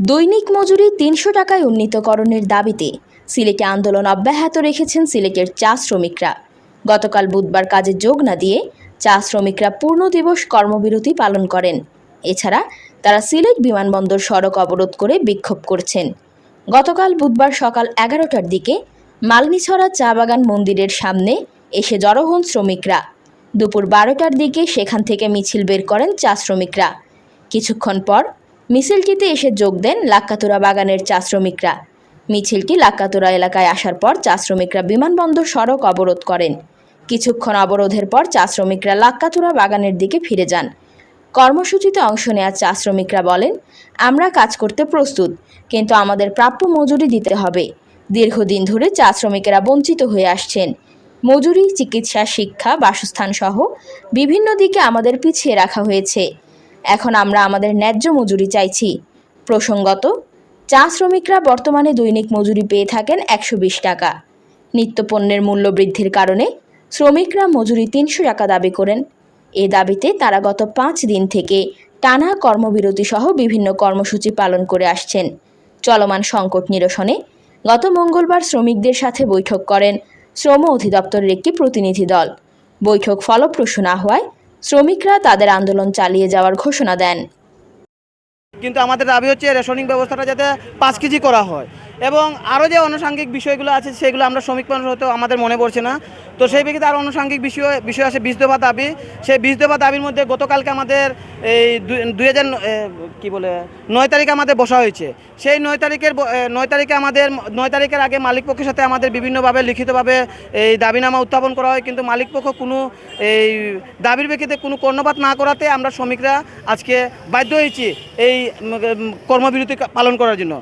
দৈনিক মজুরি ৩০০ টাকায় উন্নীতকরণের দাবিতে সিলেটে আন্দোলন অব্যাহত রেখেছেন সিলেটের চা শ্রমিকরা। গতকাল বুধবার কাজে যোগ না দিয়ে চা শ্রমিকরা পূর্ণ দিবস কর্মবিরতি পালন করেন। এছাড়া তারা সিলেট বিমানবন্দর সড়ক অবরোধ করে বিক্ষোভ করছেন। গতকাল বুধবার সকাল ১১টার দিকে মালনীছড়া চা বাগান মন্দিরের সামনে এসে জড়ো হন শ্রমিকরা। দুপুর ১২টার দিকে সেখান থেকে মিছিল বের করেন চা শ্রমিকরা। কিছুক্ষণ পর মিছিলটিতে এসে যোগ দেন লাক্কাতুরা বাগানের চা শ্রমিকরা। মিছিলটি লাক্কাতুরা এলাকায় আসার পর চা শ্রমিকরা বিমানবন্দর সড়ক অবরোধ করেন। কিছুক্ষণ অবরোধের পর চা শ্রমিকরা লাক্কাতুরা বাগানের দিকে ফিরে যান। কর্মসূচিতে অংশ নেওয়া চা শ্রমিকরা বলেন, আমরা কাজ করতে প্রস্তুত, কিন্তু আমাদের প্রাপ্য মজুরি দিতে হবে। দীর্ঘদিন ধরে চা শ্রমিকেরা বঞ্চিত হয়ে আসছেন। মজুরি, চিকিৎসা, শিক্ষা, বাসস্থান সহ বিভিন্ন দিকে আমাদের পিছিয়ে রাখা হয়েছে। এখন আমরা আমাদের ন্যায্য মজুরি চাইছি। প্রসঙ্গত, চা শ্রমিকরা বর্তমানে দৈনিক মজুরি পেয়ে থাকেন ১২০ টাকা। নিত্যপণ্যের মূল্য বৃদ্ধির কারণে শ্রমিকরা মজুরি ৩০০ টাকা দাবি করেন। এ দাবিতে তারা গত ৫ দিন থেকে টানা কর্মবিরতি সহ বিভিন্ন কর্মসূচি পালন করে আসছেন। চলমান সংকট নিরসনে গত মঙ্গলবার শ্রমিকদের সাথে বৈঠক করেন শ্রম অধিদপ্তরের একটি প্রতিনিধি দল। বৈঠক ফলপ্রসূ না হওয়ায় শ্রমিকরা তাদের আন্দোলন চালিয়ে যাওয়ার ঘোষণা দেন। কিন্তু আমাদের দাবি হচ্ছে রেশনিং ব্যবস্থাটা যাতে ৫ কেজি করা হয় এবং আরও যে আনুষঙ্গিক বিষয়গুলো আছে সেগুলো আমরা শ্রমিক মানুষ হয়তো আমাদের মনে পড়ছে না। তো সেই প্রেক্ষিতে আরও আনুষঙ্গিক বিষয় আছে ২০ দফা দাবি। সেই ২০ দফা দাবির মধ্যে গতকালকে আমাদের এই ৯ তারিখে আমাদের বসা হয়েছে। সেই ৯ তারিখের আগে মালিক পক্ষের সাথে আমাদের বিভিন্নভাবে লিখিতভাবে এই দাবিনামা উত্থাপন করা হয়, কিন্তু মালিক পক্ষ কোনো এই দাবির প্রেক্ষিতে কোনো কর্ণপাত না করাতে আমরা শ্রমিকরা আজকে বাধ্য হয়েছি এই কর্মবিরতি পালন করার জন্য।